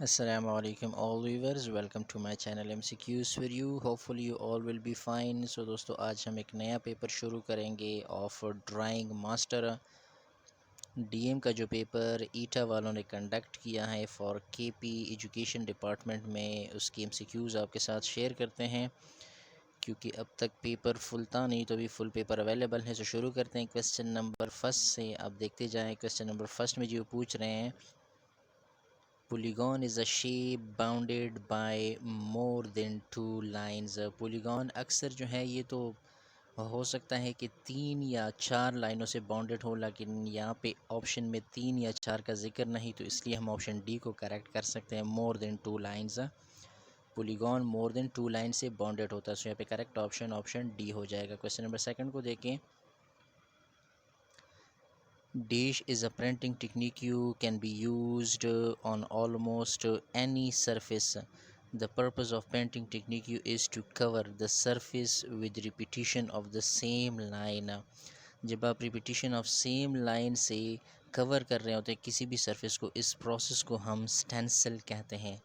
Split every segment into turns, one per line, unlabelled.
Assalamu alaikum all viewers, welcome to my channel MCQs for you. Hopefully you all will be fine. So दोस्तों आज हम एक नया paper शुरू करेंगे ऑफ ड्राइंग मास्टर डीएम का जो पेपर ईटा वालों ने कंडक्ट किया है फॉर केपी एजुकेशन डिपार्टमेंट में, उसकी एमसीक्यूज़ आपके साथ शेयर करते हैं क्योंकि अब तक पेपर फुल था नहीं, तो अभी फुल पेपर अवेलेबल है। तो शुरू करते हैं क्वेश्चन नंबर फर्स्ट से। आप देखते जाएँ क्वेश्चन नंबर फर्स्ट में जो पूछ रहे हैं, polygon is a shape bounded by more than two lines। polygon अक्सर जो है ये तो हो सकता है कि 3 या 4 लाइनों से बाउंडेड हो, लेकिन यहाँ पे ऑप्शन में 3 या 4 का जिक्र नहीं, तो इसलिए हम ऑप्शन डी को करेक्ट कर सकते हैं। More than 2 lines, polygon more than 2 line से बाउंडेड होता है, सो यहाँ पे करेक्ट ऑप्शन ऑप्शन डी हो जाएगा। क्वेश्चन नंबर सेकंड को देखें। Dash is a printing technique you can be used on almost any surface. The purpose of printing technique is to cover the surface with repetition of the same line। जब आप repetition of same line से cover कर रहे होते हैं किसी भी surface को, इस process को हम stencil कहते हैं।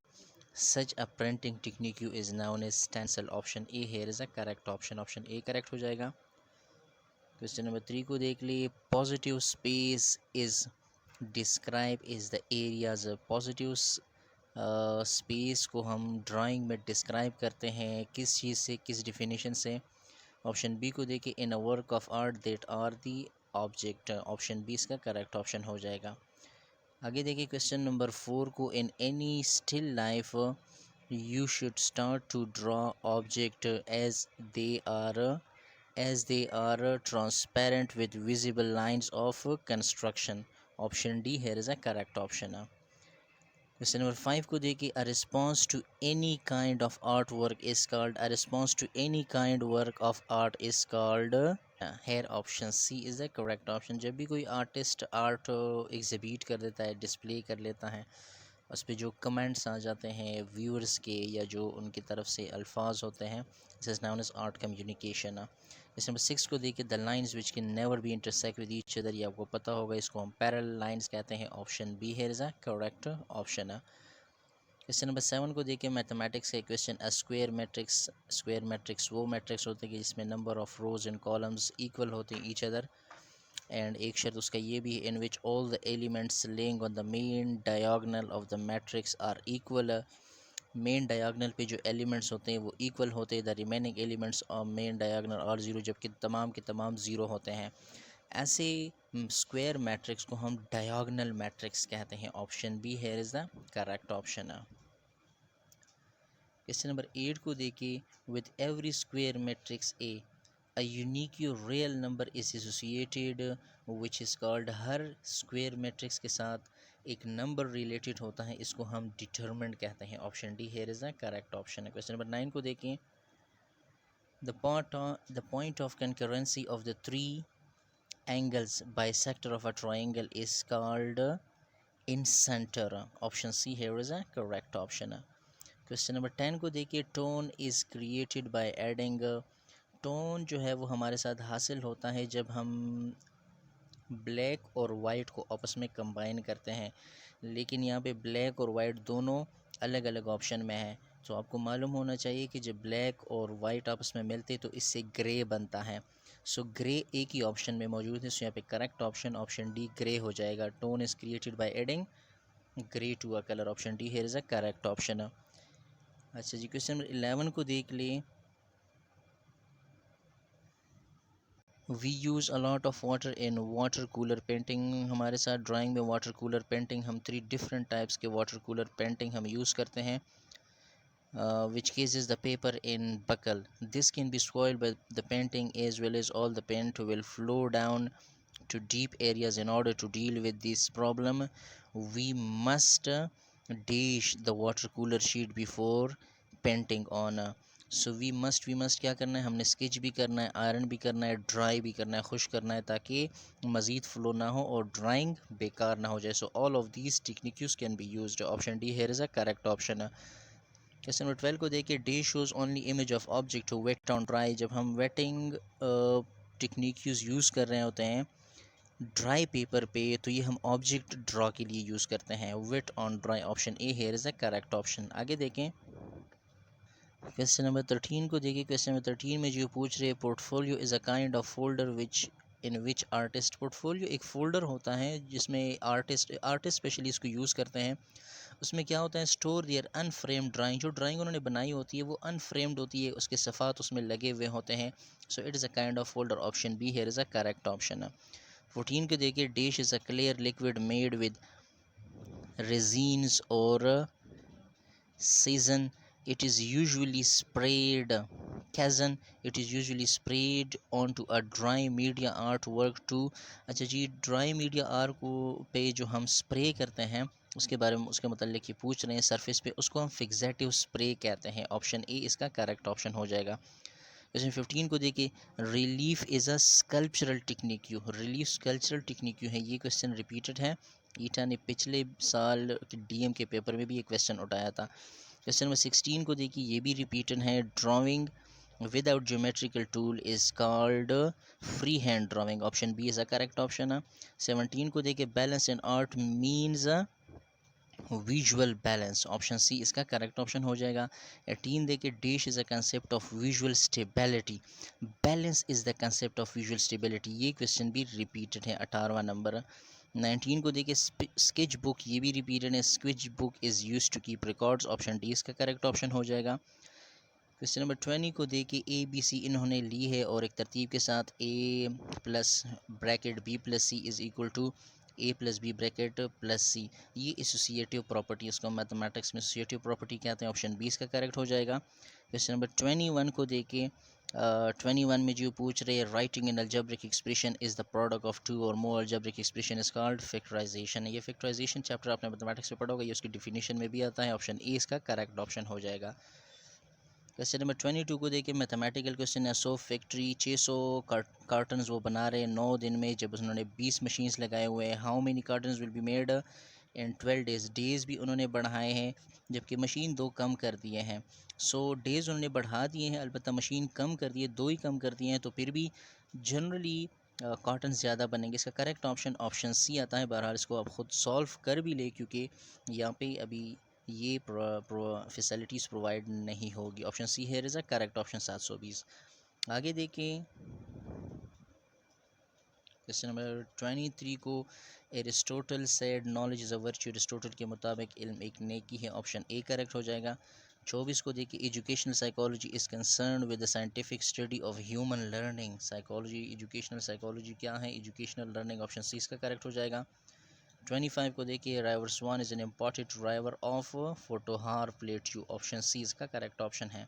Such a printing technique is known as stencil। Option A here is a correct option, option A correct हो जाएगा। क्वेश्चन नंबर 3 को देख लिए। Positive space is describe is the areas. Positive space को हम ड्राइंग में डिस्क्राइब करते हैं किस चीज़ से, किस डिफिनीशन से। ऑप्शन बी को देखिए, in a work of art that are the object. Option B इसका करेक्ट ऑप्शन हो जाएगा। आगे देखिए क्वेश्चन नंबर 4 को। In any still life you should start to draw object as they are transparent with visible lines of construction। Option D here is a correct option। Question number 5 को देखिए। a response to any kind of artwork is called, a response to any kind work of art is called, here option C is the correct option। जब भी कोई artist art exhibit कर देता है, display कर लेता है, उस पर जो कमेंट्स आ जाते हैं व्यूअर्स के या जो उनकी तरफ से अल्फाज होते हैं, this is known as art communication. Question number 6 को देखिए। The lines which can never be intersect with each other, ये आपको पता होगा, इसको हम पैरेलल लाइंस कहते हैं। Option be here is a correct option है। क्वेश्चन नंबर 7 को देखिए। मैथमेटिक्स का क्वेश्चन। अ स्क्वायर मैट्रिक्स वो मैट्रिक्स होते हैं जिसमें number of rose and columns equal होते हैं ईच अदर, एंड एक शर्त उसका ये भी है, in which all the elements laying on the main diagonal of the matrix are equal. Main diagonal पे जो एलिमेंट्स होते हैं वो इक्वल होते हैं। The remaining elements of main diagonal are zero, जबकि तमाम के तमाम ज़ीरो होते हैं। ऐसे स्क्वायर मैट्रिक्स को हम डायगोनल मैट्रिक्स कहते हैं। Option be here is the correct option है। क्वेश्चन नंबर 8 को देखिए। With every square matrix A a unique real number is associated which is called. Her square matrix के साथ एक नंबर रिलेटेड होता है, इसको हम डिटरमिनेंट कहते हैं। Option D here is the correct option है। क्वेश्चन नंबर 9 को देखें। The point of concurrency of the three angles bisector of a triangle is called in centre. Option C here is the correct option है। Question number 10 को देखिए। Tone is created by adding. Tone जो है वो हमारे साथ हासिल होता है जब हम ब्लैक और वाइट को आपस में कंबाइन करते हैं, लेकिन यहाँ पे ब्लैक और वाइट दोनों अलग अलग ऑप्शन में है। तो आपको मालूम होना चाहिए कि जब ब्लैक और वाइट आपस में मिलते तो इससे ग्रे बनता है। सो ग्रे एक ही ऑप्शन में मौजूद है, सो यहाँ पे correct option option D grey हो जाएगा। Tone is created by adding grey to a colour. Option D here is a correct option है। अच्छा जी, क्वेश्चन नंबर 11 को देख लिए। We use a lot of water in water colour painting. हमारे साथ ड्राइंग में वाटर कूलर पेंटिंग, हम 3 डिफरेंट टाइप्स के वाटर कूलर पेंटिंग हम यूज़ करते हैं। Which cases the paper in buckle, this can be spoiled by the painting as well as all the paint will flow down to deep areas। In order to deal with this problem, we must dash the water cooler sheet before painting on। So we must क्या करना है, हमने sketch भी करना है, iron भी करना है, ड्राई भी करना है, खुश करना है, ताकि मज़ीद फ्लो ना हो और ड्राइंग बेकार ना हो जाए। So all of these techniques can be used. Option D here is a correct option है। क्वेश्चन नंबर 12 को देखिए। They shows only image of object to wet on dry. जब हम वेटिंग टेक्निक यूज़ कर रहे होते हैं ड्राई पेपर पे, तो ये हम ऑब्जेक्ट ड्रॉ के लिए यूज़ करते हैं। Wet on dry, option A here is the correct option. आगे देखें क्वेश्चन नंबर 13 को देखिए। क्वेश्चन नंबर 13 में जो पूछ रहे, portfolio is a kind of folder which in which artist, portfolio एक फ़ोल्डर होता है जिसमें आर्टिस्ट स्पेशली इसको यूज़ करते हैं। उसमें क्या होता है, स्टोर दियर अनफ्रेम्ड ड्राइंग, जो ड्राइंग उन्होंने बनाई होती है वो अनफ्रेम्ड होती है, उसके सफ़ात उसमें लगे हुए होते हैं। So it is a kind of folder, option be here is a correct option. 14 को देखिए, dish is a clear liquid made with resins or season, it is usually sprayed kazan, it is usually sprayed onto a dry media artwork to। अच्छा जी, dry media art को पे जो हम spray करते हैं उसके बारे में, उसके मतलब ये पूछ रहे हैं सरफेस पे, उसको हम फिक्सेटिव स्प्रे कहते हैं। ऑप्शन ए इसका करेक्ट ऑप्शन हो जाएगा। क्वेश्चन 15 को देखिए, relief is a sculptural technique you, relief sculptural technique you है, ये क्वेश्चन रिपीटेड है। ईटा ने पिछले साल डीएम के पेपर में भी ये क्वेश्चन उठाया था। क्वेश्चन नंबर 16 को देखिए, ये भी रिपीटेड है। Drawing without geometrical tool is called free hand drawing, option B is a correct option है। 17 को देखिए, balance in art means visual balance, option C इसका करेक्ट ऑप्शन हो जाएगा। 18 देखिए, dish is a concept of visual stability, balance is the concept of visual stability, ये question भी repeated है, 18वां नंबर। 19 को देखिए, स्केच बुक, ये भी रिपीटेड है। Sketch book is use to keep records, option D इसका करेक्ट ऑप्शन हो जाएगा। क्वेश्चन नंबर 20 को देखिए, ए बी सी इन्होंने ली है और एक तरतीब के साथ A plus bracket B plus C is equal to A plus B bracket plus C, ये एसोसिएटिव प्रॉपर्टी, इसको मैथमेटिक्स में एसोसिएटिव प्रॉपर्टी कहते हैं, ऑप्शन बी इसका करेक्ट हो जाएगा। क्वेश्चन नंबर 21 को देखिए, 21 में जो पूछ रहे हैं, writing in algebraic expression is the product of two और more algebraic expression is called factorization, ये फैक्टराइजेशन चैप्टर आपने मैथमेटिक्स में पढ़ा होगा, ये उसकी डिफिनीशन में भी आता है, ऑप्शन ए इसका करेक्ट ऑप्शन हो जाएगा। क्वेश्चन नंबर 22 को देखिए, मैथमेटिकल क्वेश्चन है। सो फैक्ट्री 600 कार्टन वो बना रहे हैं 9 दिन में, जब उन्होंने 20 मशीन्स लगाए हुए हैं। How many carton will be made in 12 days, days भी उन्होंने बढ़ाए हैं जबकि मशीन 2 कम कर दिए हैं। सो डेज़ उन्होंने बढ़ा दिए हैं, अलबत्ता मशीन कम कर दी है, 2 ही कम कर दिए हैं, तो फिर भी जनरली कॉटन ज़्यादा बनेंगे। इसका करेक्ट ऑप्शन ऑप्शन सी आता है। बहरहाल इसको आप ख़ुद सॉल्व कर भी ले, क्योंकि यहाँ पे अभी ये फैसिलिटीज़ प्रोवाइड नहीं होगी, ऑप्शन सी है इज़ अ करेक्ट ऑप्शन। 720। आगे देखें क्वेश्चन नंबर 23 को, Aristotle said knowledge is a virtue, Aristotle के मुताबिक इल्म एक नेकी है, ऑप्शन ए करेक्ट हो जाएगा। 24 को देखिए, educational psychology is concern with the scientific study of human learning, psychology educational psychology क्या है, एजुकेशनल लर्निंग, ऑप्शन सी इसका करेक्ट हो जाएगा। 25 को देखिए, river Soan is an important driver of Potohar plateau, option C इसका करेक्ट ऑप्शन है।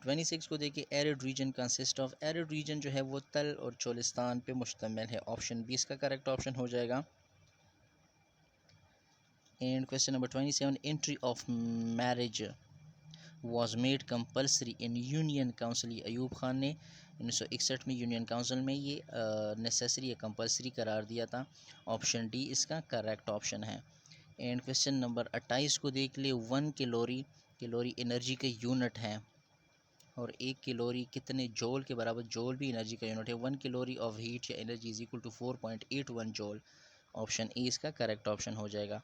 26 को देखिए, arid region consist of, arid region जो है वो तल और चोलिस्तान पे मुश्तमिल है, ऑप्शन बी इसका करेक्ट ऑप्शन हो जाएगा। And question number 27, entry of marriage was made compulsory in union council, Ayub Khan ने 1961 में यूनियन काउंसिल में ये नेसेसरी या कंपल्सरी करार दिया था, ऑप्शन डी इसका करेक्ट ऑप्शन है। एंड क्वेश्चन नंबर 28 को देख ले, 1 कैलोरी, कैलोरी एनर्जी का यूनिट है और 1 कैलोरी कितने जॉल के बराबर, जॉल भी एनर्जी का यूनिट है। 1 कैलोरी ऑफ हीट या energy is equal to 4.81 joule, option A इसका करेक्ट ऑप्शन हो जाएगा।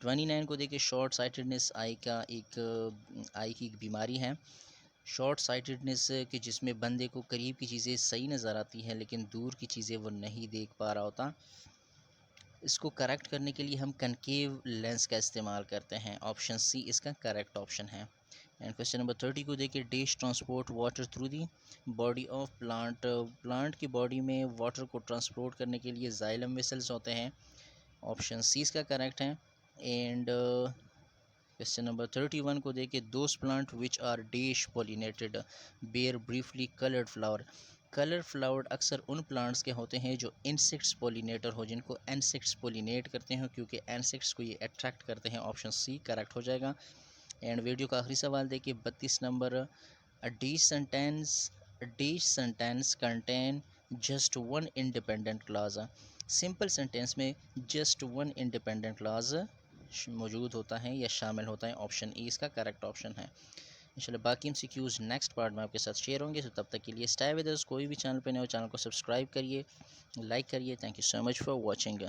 29 को देखिए, शॉर्ट साइटेडनेस आई का एक आई की एक बीमारी है। शॉर्ट साइटेडनेस कि जिसमें बंदे को करीब की चीज़ें सही नज़र आती हैं लेकिन दूर की चीज़ें वो नहीं देख पा रहा होता, इसको करेक्ट करने के लिए हम कनकेव लेंस का इस्तेमाल करते हैं, ऑप्शन सी इसका करेक्ट ऑप्शन है। एंड क्वेश्चन नंबर 30 को देखिए, dish transport water through the body of plant, plant की बॉडी में वाटर को ट्रांसपोर्ट करने के लिए जाइलम वेसल्स होते हैं, ऑप्शन सी इसका करेक्ट है। एंड क्वेश्चन नंबर 31 को देखिए, those plant which are dash pollinated bear briefly coloured flower, colour flowered अक्सर उन प्लांट्स के होते हैं जो इंसेक्ट्स पॉलिनेटर हो, जिनको इंसेक्ट्स पॉलिनेट करते हैं, क्योंकि इंसेक्ट्स को ये अट्रैक्ट करते हैं, ऑप्शन सी करेक्ट हो जाएगा। एंड वीडियो का आखिरी सवाल देखिए, 32 नंबर, अ dish sentence contain just one independent clause, simple sentence में जस्ट वन इंडिपेंडेंट क्लाज मौजूद होता है या शामिल होता है, ऑप्शन ई इसका करेक्ट ऑप्शन है। इंशाल्लाह बाकी MCQs नेक्स्ट पार्ट में आपके साथ शेयर होंगे। तो तब तक के लिए स्टे विद अस। कोई भी चैनल पे नए हो, चैनल को सब्सक्राइब करिए, लाइक करिए। Thank you so much for watching.